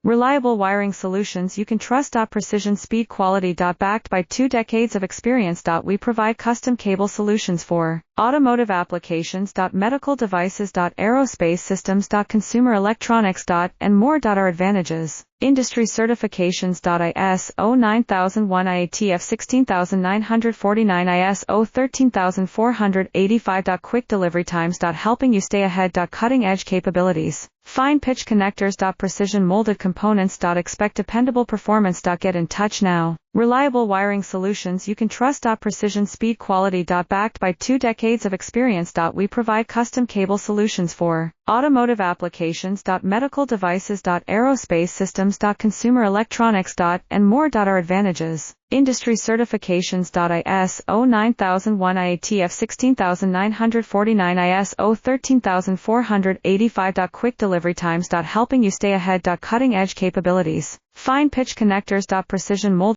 Reliable wiring solutions you can trust. Precision speed quality. Backed by 2 decades of experience. We provide custom cable solutions for automotive applications. Medical devices. Aerospace systems. Consumer electronics. And more. Our advantages. Industry certifications. ISO 9001 IATF 16949 ISO 13485. Quick delivery times. Helping you stay ahead. Cutting edge capabilities. Fine pitch connectors. Precision molded components. Expect dependable performance. Get in touch now. Reliable wiring solutions you can trust. Precision speed quality. Backed by 2 decades of experience. We provide custom cable solutions for automotive applications. Medical devices. Aerospace systems. Consumer electronics. And more. Our advantages. Industry certifications. ISO 9001 IATF 16949 ISO 13485. Quick delivery times. Helping you stay ahead. Cutting edge capabilities. Fine pitch connectors. Precision mold